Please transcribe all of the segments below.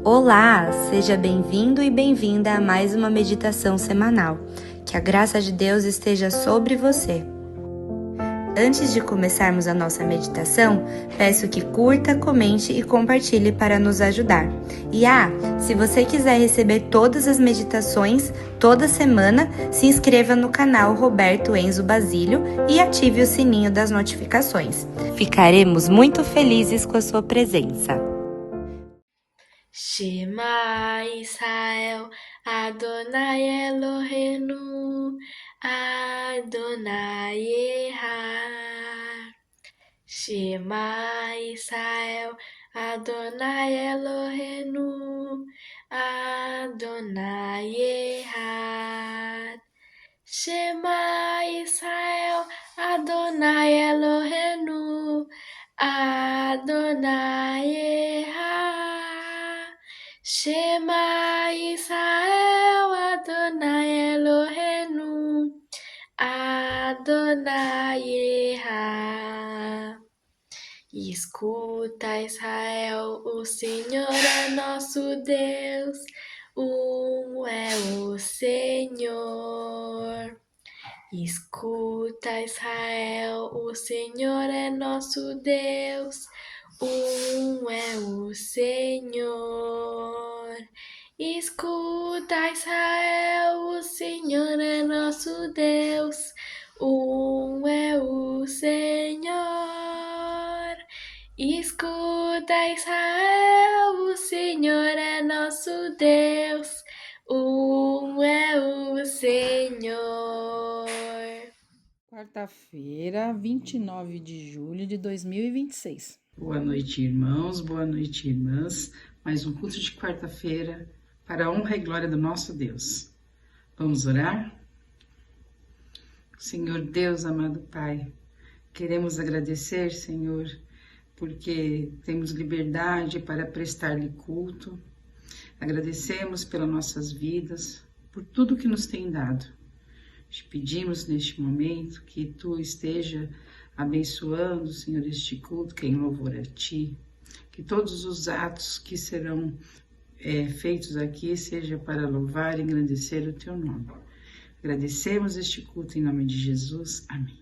Olá, seja bem-vindo e bem-vinda a mais uma meditação semanal. Que a graça de Deus esteja sobre você. Antes de começarmos a nossa meditação, peço que curta, comente e compartilhe para nos ajudar. E se você quiser receber todas as meditações toda semana, se inscreva no canal Roberto Enzo Basílio e ative o sininho das notificações. Ficaremos muito felizes com a sua presença. Shema Israel, Adonai Eloheinu, Adonai Echad. Shema Israel, Adonai Eloheinu, Adonai Echad. Shema Israel, Adonai Eloheinu, Adonai Echad. Shema Israel, Adonai Eloheinu, Adonai Echad. Escuta, Israel, o Senhor é nosso Deus, é o Senhor. Escuta, Israel, o Senhor é nosso Deus, é o Senhor. Escuta, Israel, o Senhor é nosso Deus, é o Senhor. Escuta, Israel, o Senhor é nosso Deus, é o Senhor. Quarta-feira, 29 de julho de 2026. Boa noite, irmãos, boa noite, irmãs. Mais um culto de quarta-feira para a honra e glória do nosso Deus. Vamos orar? Senhor Deus, amado Pai, queremos agradecer, Senhor, porque temos liberdade para prestar-lhe culto. Agradecemos pelas nossas vidas, por tudo que nos tem dado. Te pedimos neste momento que Tu esteja abençoando, Senhor, este culto, que é em louvor a Ti. Que todos os atos que serão feitos aqui seja para louvar e engrandecer o Teu nome. Agradecemos este culto em nome de Jesus. Amém.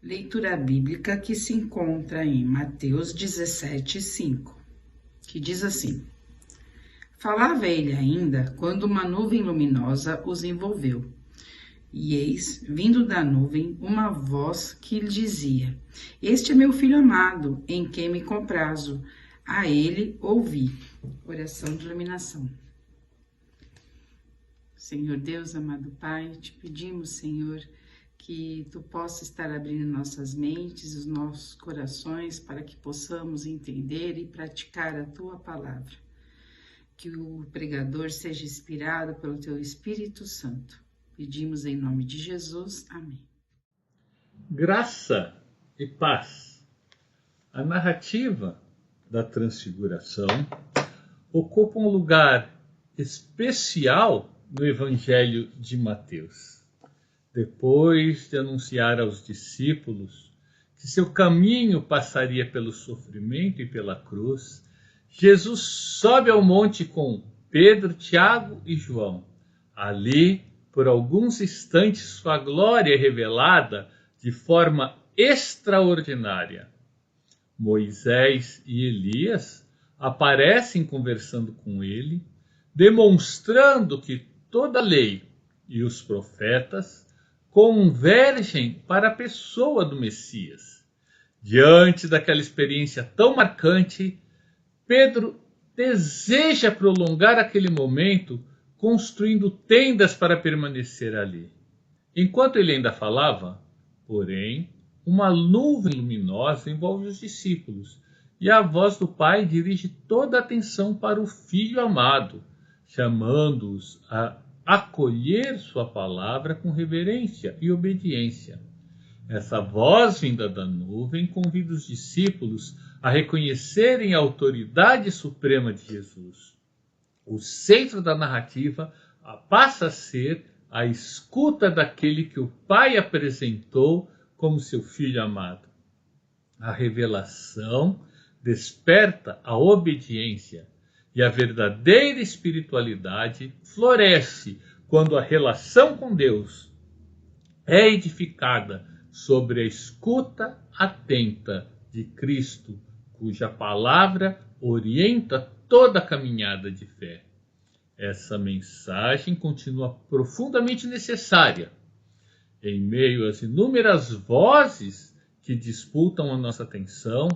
Leitura bíblica que se encontra em Mateus 17:5, que diz assim: Falava ele ainda quando uma nuvem luminosa os envolveu. E eis, vindo da nuvem, uma voz que lhe dizia: Este é meu filho amado, em quem me comprazo. A ele ouvi. Oração de iluminação. Senhor Deus, amado Pai, te pedimos, Senhor, que Tu possa estar abrindo nossas mentes, os nossos corações, para que possamos entender e praticar a Tua palavra. Que o pregador seja inspirado pelo Teu Espírito Santo. Pedimos em nome de Jesus. Amém. Graça e paz. A narrativa da Transfiguração ocupa um lugar especial no Evangelho de Mateus. Depois de anunciar aos discípulos que seu caminho passaria pelo sofrimento e pela cruz, Jesus sobe ao monte com Pedro, Tiago e João. Ali, por alguns instantes, sua glória é revelada de forma extraordinária. Moisés e Elias aparecem conversando com ele, demonstrando que toda a lei e os profetas convergem para a pessoa do Messias. Diante daquela experiência tão marcante, Pedro deseja prolongar aquele momento construindo tendas para permanecer ali. Enquanto ele ainda falava, porém, uma nuvem luminosa envolve os discípulos e a voz do Pai dirige toda a atenção para o Filho amado, chamando-os a acolher sua palavra com reverência e obediência. Essa voz vinda da nuvem convida os discípulos a reconhecerem a autoridade suprema de Jesus. O centro da narrativa passa a ser a escuta daquele que o Pai apresentou como seu Filho amado. A revelação desperta a obediência e a verdadeira espiritualidade floresce quando a relação com Deus é edificada sobre a escuta atenta de Cristo, cuja palavra orienta toda a caminhada de fé. Essa mensagem continua profundamente necessária em meio às inúmeras vozes que disputam a nossa atenção,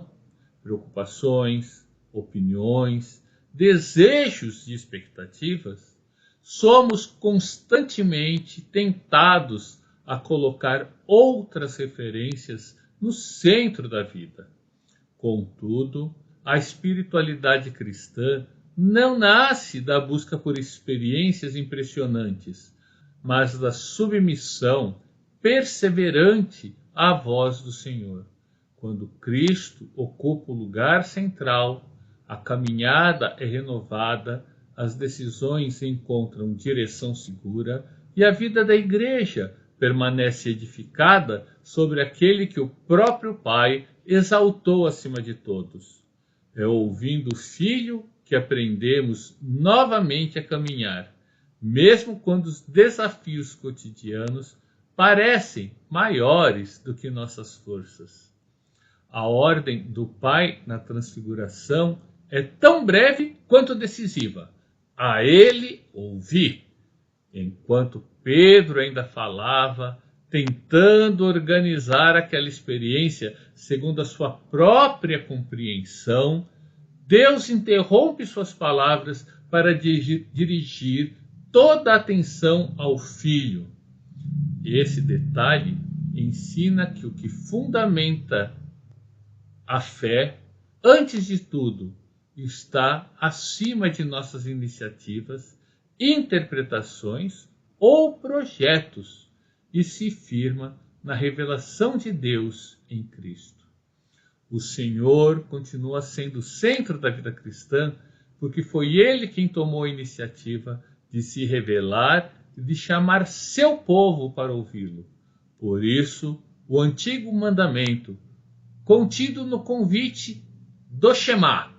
preocupações, opiniões, desejos e expectativas. Somos constantemente tentados a colocar outras referências no centro da vida. Contudo, a espiritualidade cristã não nasce da busca por experiências impressionantes, mas da submissão perseverante à voz do Senhor. Quando Cristo ocupa o lugar central, a caminhada é renovada, as decisões encontram direção segura e a vida da igreja permanece edificada sobre aquele que o próprio Pai exaltou acima de todos. É ouvindo o Filho que aprendemos novamente a caminhar, mesmo quando os desafios cotidianos parecem maiores do que nossas forças. A ordem do Pai na Transfiguração é tão breve quanto decisiva. A ele ouvi. Enquanto Pedro ainda falava, tentando organizar aquela experiência segundo a sua própria compreensão, Deus interrompe suas palavras para dirigir toda a atenção ao Filho. Esse detalhe ensina que o que fundamenta a fé, antes de tudo, está acima de nossas iniciativas, interpretações ou projetos e se firma na revelação de Deus em Cristo. O Senhor continua sendo o centro da vida cristã porque foi Ele quem tomou a iniciativa de se revelar e de chamar seu povo para ouvi-lo. Por isso, o antigo mandamento, contido no convite do Shema,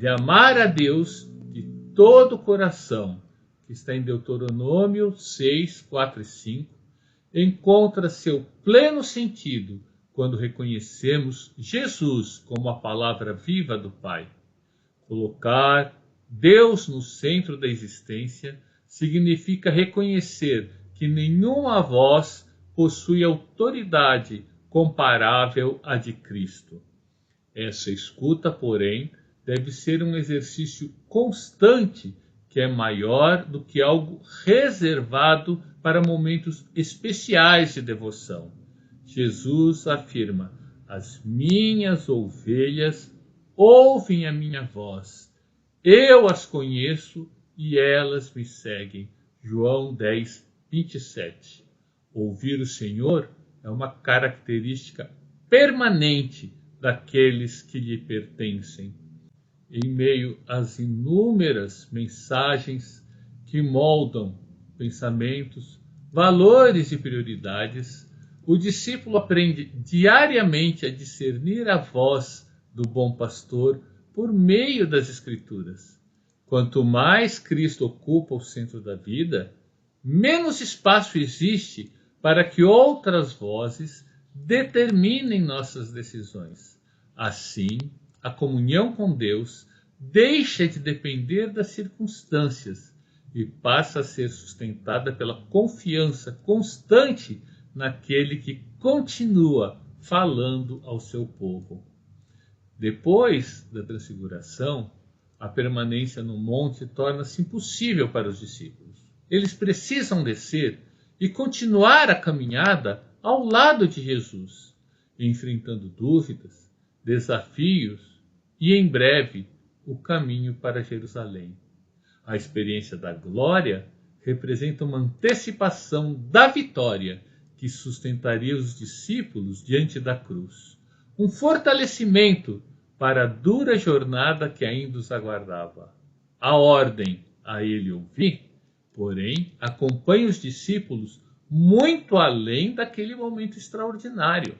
de amar a Deus de todo o coração, que está em Deuteronômio 6, 4 e 5, encontra seu pleno sentido quando reconhecemos Jesus como a palavra viva do Pai. Colocar Deus no centro da existência significa reconhecer que nenhuma voz possui autoridade comparável à de Cristo. Essa escuta, porém, deve ser um exercício constante que é maior do que algo reservado para momentos especiais de devoção. Jesus afirma: as minhas ovelhas ouvem a minha voz, eu as conheço e elas me seguem. João 10, 27. Ouvir o Senhor é uma característica permanente daqueles que lhe pertencem. Em meio às inúmeras mensagens que moldam pensamentos, valores e prioridades, o discípulo aprende diariamente a discernir a voz do bom pastor por meio das Escrituras. Quanto mais Cristo ocupa o centro da vida, menos espaço existe para que outras vozes determinem nossas decisões. Assim, a comunhão com Deus deixa de depender das circunstâncias e passa a ser sustentada pela confiança constante naquele que continua falando ao seu povo. Depois da transfiguração, a permanência no monte torna-se impossível para os discípulos. Eles precisam descer e continuar a caminhada ao lado de Jesus, enfrentando dúvidas, desafios e, em breve, o caminho para Jerusalém. A experiência da glória representa uma antecipação da vitória que sustentaria os discípulos diante da cruz. Um fortalecimento para a dura jornada que ainda os aguardava. A ordem a ele ouvir, porém, acompanha os discípulos muito além daquele momento extraordinário.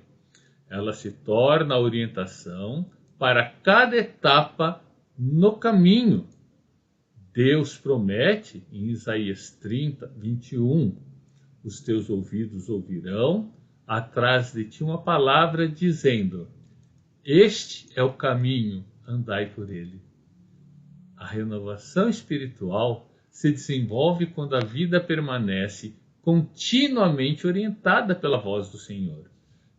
Ela se torna a orientação para cada etapa no caminho. Deus promete em Isaías 30, 21, os teus ouvidos ouvirão, atrás de ti uma palavra dizendo: este é o caminho, andai por ele. A renovação espiritual se desenvolve quando a vida permanece continuamente orientada pela voz do Senhor.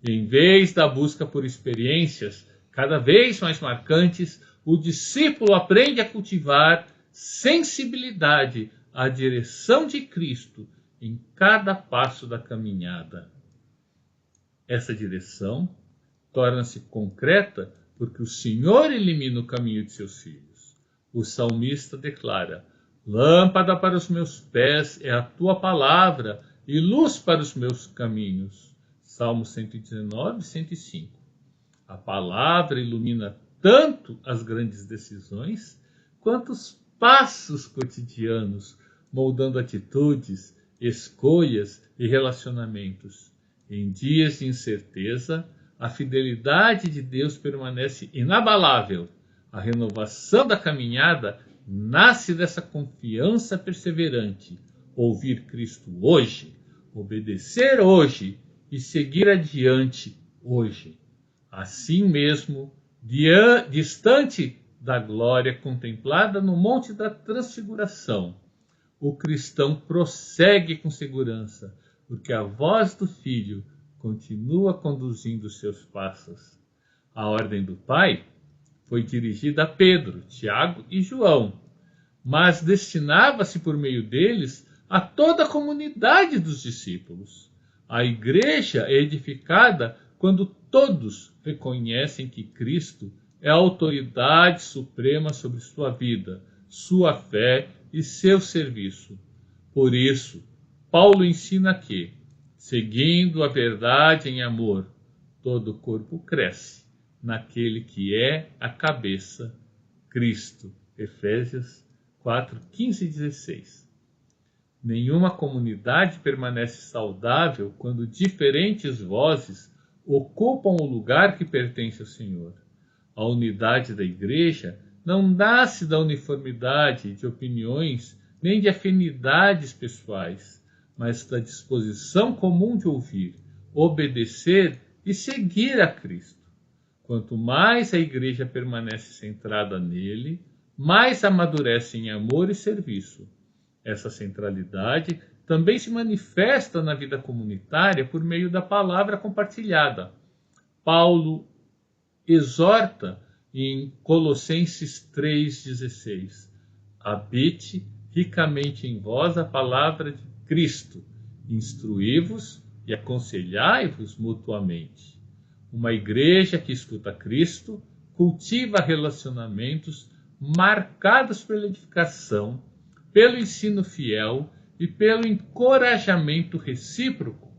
E em vez da busca por experiências cada vez mais marcantes, o discípulo aprende a cultivar sensibilidade à direção de Cristo em cada passo da caminhada. Essa direção torna-se concreta porque o Senhor ilumina o caminho de seus filhos. O salmista declara: lâmpada para os meus pés é a tua palavra e luz para os meus caminhos. Salmo 119, 105. A palavra ilumina tanto as grandes decisões quanto os passos cotidianos, moldando atitudes, escolhas e relacionamentos. Em dias de incerteza, a fidelidade de Deus permanece inabalável. A renovação da caminhada nasce dessa confiança perseverante. Ouvir Cristo hoje, obedecer hoje e seguir adiante hoje. Assim mesmo, distante da glória contemplada no Monte da Transfiguração, o cristão prossegue com segurança, porque a voz do Filho continua conduzindo seus passos. A ordem do Pai foi dirigida a Pedro, Tiago e João, mas destinava-se por meio deles a toda a comunidade dos discípulos. A igreja é edificada quando todos reconhecem que Cristo é a autoridade suprema sobre sua vida, sua fé e seu serviço. Por isso, Paulo ensina que, seguindo a verdade em amor, todo o corpo cresce naquele que é a cabeça, Cristo. Efésios 4, 15 e 16. Nenhuma comunidade permanece saudável quando diferentes vozes ocupam o lugar que pertence ao Senhor. A unidade da igreja não nasce da uniformidade de opiniões nem de afinidades pessoais, mas da disposição comum de ouvir, obedecer e seguir a Cristo. Quanto mais a igreja permanece centrada nele, mais amadurece em amor e serviço. Essa centralidade também se manifesta na vida comunitária por meio da palavra compartilhada. Paulo exorta em Colossenses 3,16: habite ricamente em vós a palavra de Cristo, instruí-vos e aconselhai-vos mutuamente. Uma igreja que escuta Cristo cultiva relacionamentos marcados pela edificação, pelo ensino fiel e pelo encorajamento recíproco.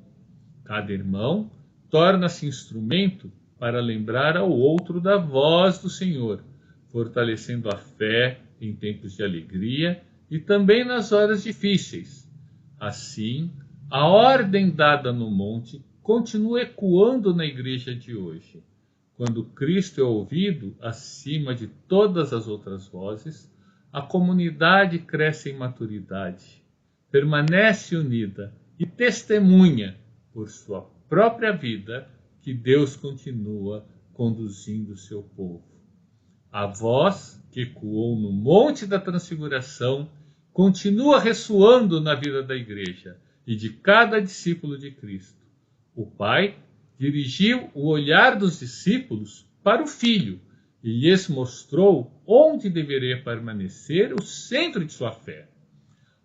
Cada irmão torna-se instrumento para lembrar ao outro da voz do Senhor, fortalecendo a fé em tempos de alegria e também nas horas difíceis. Assim, a ordem dada no monte continua ecoando na igreja de hoje. Quando Cristo é ouvido acima de todas as outras vozes, a comunidade cresce em maturidade, permanece unida e testemunha por sua própria vida que Deus continua conduzindo seu povo. A voz que ecoou no Monte da Transfiguração continua ressoando na vida da igreja e de cada discípulo de Cristo. O Pai dirigiu o olhar dos discípulos para o Filho e lhes mostrou onde deveria permanecer o centro de sua fé.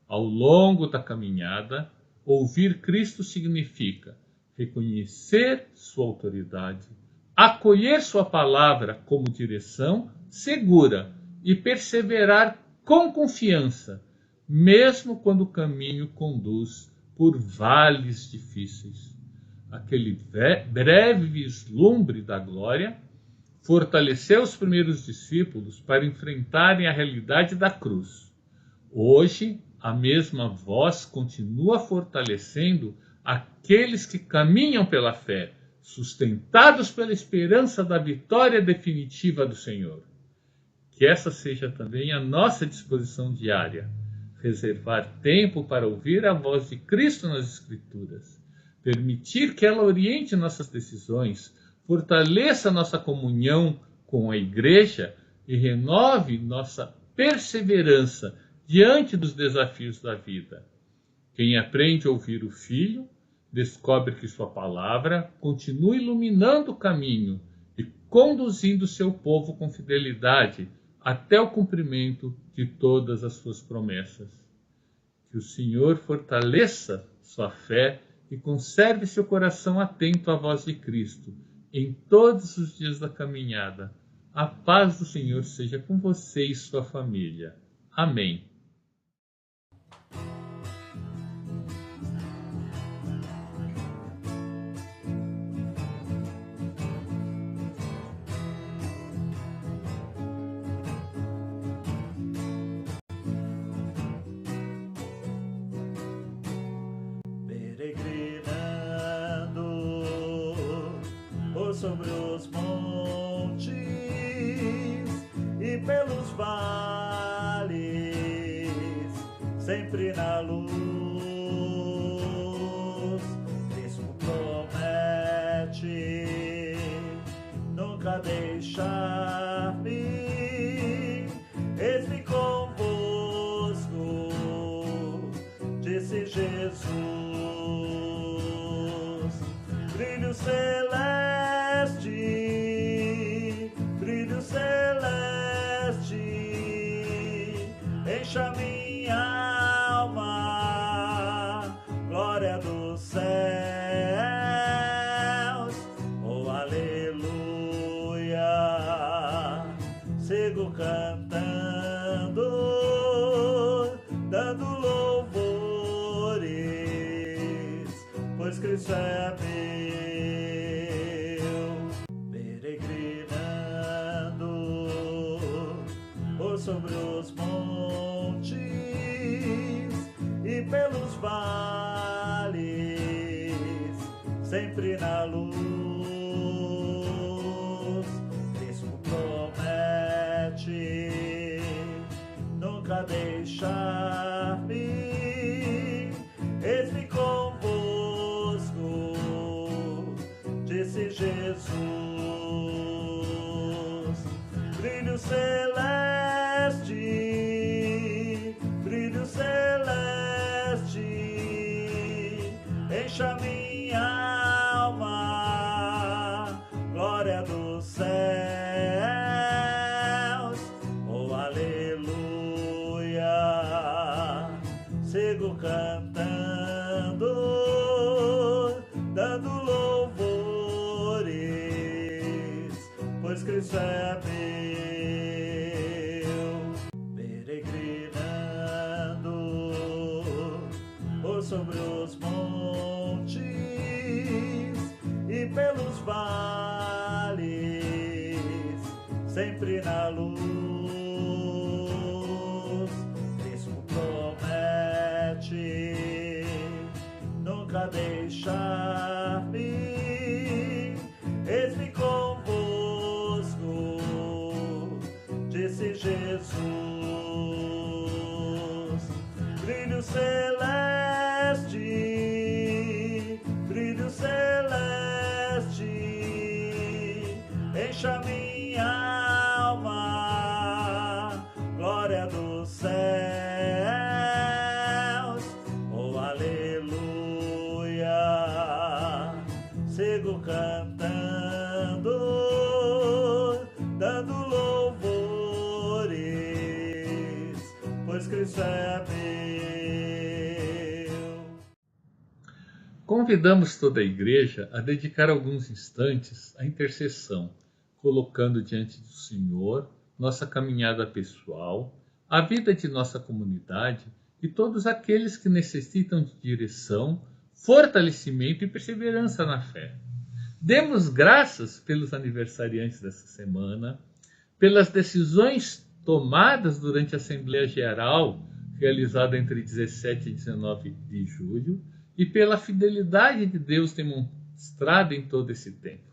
Ao longo da caminhada, ouvir Cristo significa reconhecer sua autoridade, acolher sua palavra como direção segura e perseverar com confiança, mesmo quando o caminho conduz por vales difíceis. Aquele breve vislumbre da glória fortaleceu os primeiros discípulos para enfrentarem a realidade da cruz. Hoje, a mesma voz continua fortalecendo aqueles que caminham pela fé, sustentados pela esperança da vitória definitiva do Senhor. Que essa seja também a nossa disposição diária, reservar tempo para ouvir a voz de Cristo nas Escrituras, permitir que ela oriente nossas decisões, fortaleça nossa comunhão com a Igreja e renove nossa perseverança diante dos desafios da vida. Quem aprende a ouvir o Filho, descobre que sua palavra continua iluminando o caminho e conduzindo seu povo com fidelidade até o cumprimento de todas as suas promessas. Que o Senhor fortaleça sua fé e conserve seu coração atento à voz de Cristo em todos os dias da caminhada. A paz do Senhor seja com você e sua família. Amém. Sobre os montes e pelos vales, sempre na luz. Cristo promete nunca deixar-me. Eis-me convosco, disse Jesus. Brilho celeste, brilho celeste, encha minha alma, glória dos céus, oh aleluia, sigo cantando, dando louvores, pois Cristo é meu. Sobre os montes e pelos vales, sempre na luz. Cristo promete nunca deixar-me. Eis-me convosco, disse brilho celeste, encha minha alma, glória dos céus, oh aleluia, sigo cantando, dando louvores, pois Cristo é meu. Sobre os montes e pelos vales, sempre na luz, Cristo promete nunca deixar-me, eis-me convosco, disse Jesus, brilho celeste, brilho celeste, encha minha alma, glória dos céus, oh aleluia, sigo cantando, dando louvores, pois Cristo é meu. Convidamos toda a igreja a dedicar alguns instantes à intercessão, colocando diante do Senhor nossa caminhada pessoal, a vida de nossa comunidade e todos aqueles que necessitam de direção, fortalecimento e perseverança na fé. Demos graças pelos aniversariantes dessa semana, pelas decisões tomadas durante a Assembleia Geral, realizada entre 17 e 19 de julho, e pela fidelidade de Deus demonstrada em todo esse tempo.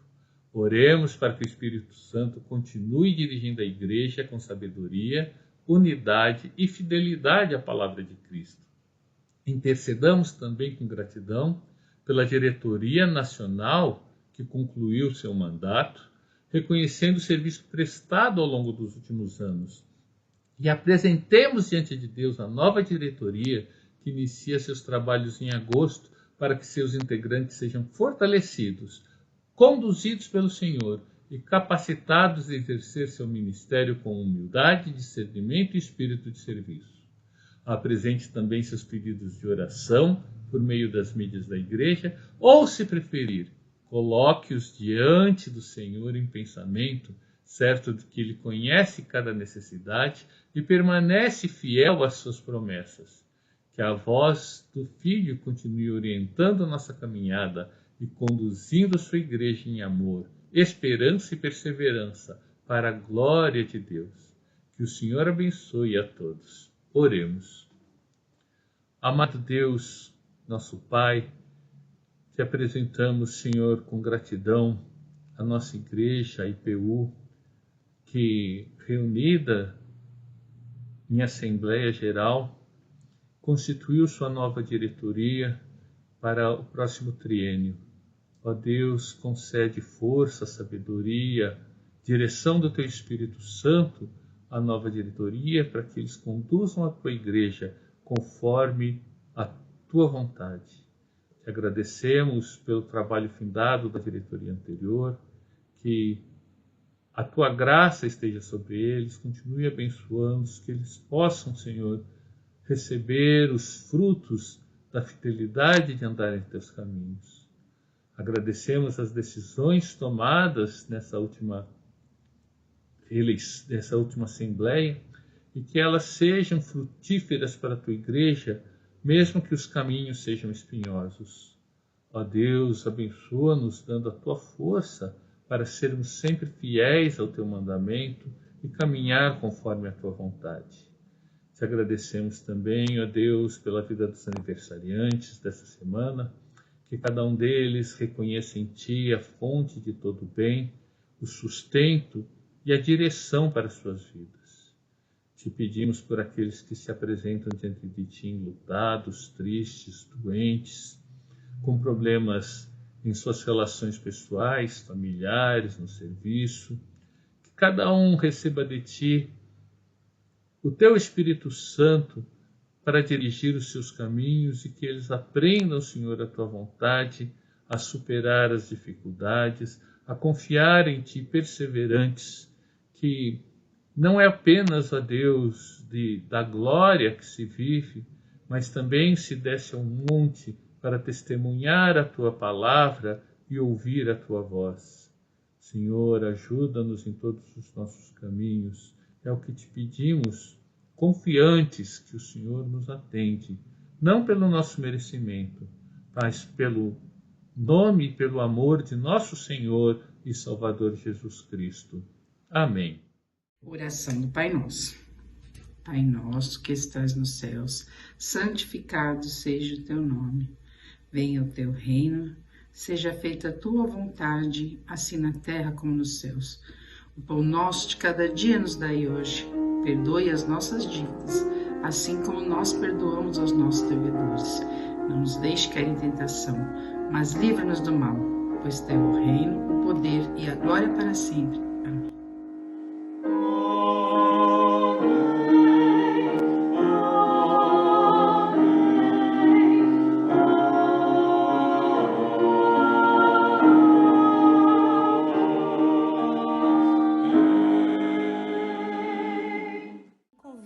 Oremos para que o Espírito Santo continue dirigindo a igreja com sabedoria, unidade e fidelidade à palavra de Cristo. Intercedamos também com gratidão pela diretoria nacional que concluiu seu mandato, reconhecendo o serviço prestado ao longo dos últimos anos. E apresentemos diante de Deus a nova diretoria que inicia seus trabalhos em agosto, para que seus integrantes sejam fortalecidos, conduzidos pelo Senhor e capacitados a exercer seu ministério com humildade, discernimento e espírito de serviço. Apresente também seus pedidos de oração por meio das mídias da igreja, ou, se preferir, coloque-os diante do Senhor em pensamento, certo de que Ele conhece cada necessidade e permanece fiel às suas promessas. Que a voz do Filho continue orientando nossa caminhada e conduzindo a sua igreja em amor, esperança e perseverança para a glória de Deus. Que o Senhor abençoe a todos. Oremos. Amado Deus, nosso Pai, te apresentamos, Senhor, com gratidão a nossa igreja, a IPU, que, reunida em Assembleia Geral, constituiu sua nova diretoria para o próximo triênio. Ó Deus, concede força, sabedoria, direção do Teu Espírito Santo à nova diretoria, para que eles conduzam a Tua igreja conforme a Tua vontade. Te agradecemos pelo trabalho findado da diretoria anterior, que a Tua graça esteja sobre eles, continue abençoando-os, que eles possam, Senhor, receber os frutos da fidelidade de andar em Teus caminhos. Agradecemos as decisões tomadas nessa última Assembleia e que elas sejam frutíferas para a Tua igreja, mesmo que os caminhos sejam espinhosos. Ó Deus, abençoa-nos dando a Tua força para sermos sempre fiéis ao Teu mandamento e caminhar conforme a Tua vontade. Te agradecemos também, ó Deus, pela vida dos aniversariantes dessa semana, que cada um deles reconheça em Ti a fonte de todo o bem, o sustento e a direção para as suas vidas. Te pedimos por aqueles que se apresentam diante de Ti enlutados, tristes, doentes, com problemas em suas relações pessoais, familiares, no serviço, que cada um receba de ti o teu Espírito Santo para dirigir os seus caminhos e que eles aprendam, Senhor, a tua vontade, a superar as dificuldades, a confiar em ti perseverantes, que não é apenas, ó Deus, da glória que se vive, mas também se desce ao monte para testemunhar a tua palavra e ouvir a tua voz. Senhor, ajuda-nos em todos os nossos caminhos. É o que te pedimos, confiantes que o Senhor nos atende, não pelo nosso merecimento, mas pelo nome e pelo amor de nosso Senhor e Salvador Jesus Cristo. Amém. Oração do Pai Nosso. Pai nosso que estás nos céus, santificado seja o teu nome. Venha o teu reino, seja feita a tua vontade, assim na terra como nos céus. O pão nosso de cada dia nos dai hoje. Perdoe as nossas dívidas, assim como nós perdoamos aos nossos devedores. Não nos deixe cair em tentação, mas livra-nos do mal, pois teu é o reino, o poder e a glória para sempre. Amém.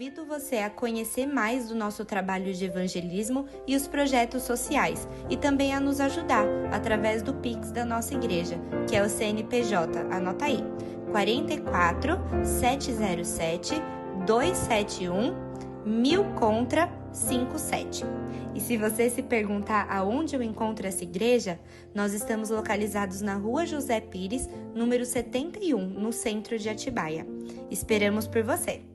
Convido você a conhecer mais do nosso trabalho de evangelismo e os projetos sociais, e também a nos ajudar através do Pix da nossa igreja, que é o CNPJ, anota aí, 44 707 271 1000 contra 57. E se você se perguntar aonde eu encontro essa igreja, nós estamos localizados na Rua José Pires, número 71, no centro de Atibaia. Esperamos por você!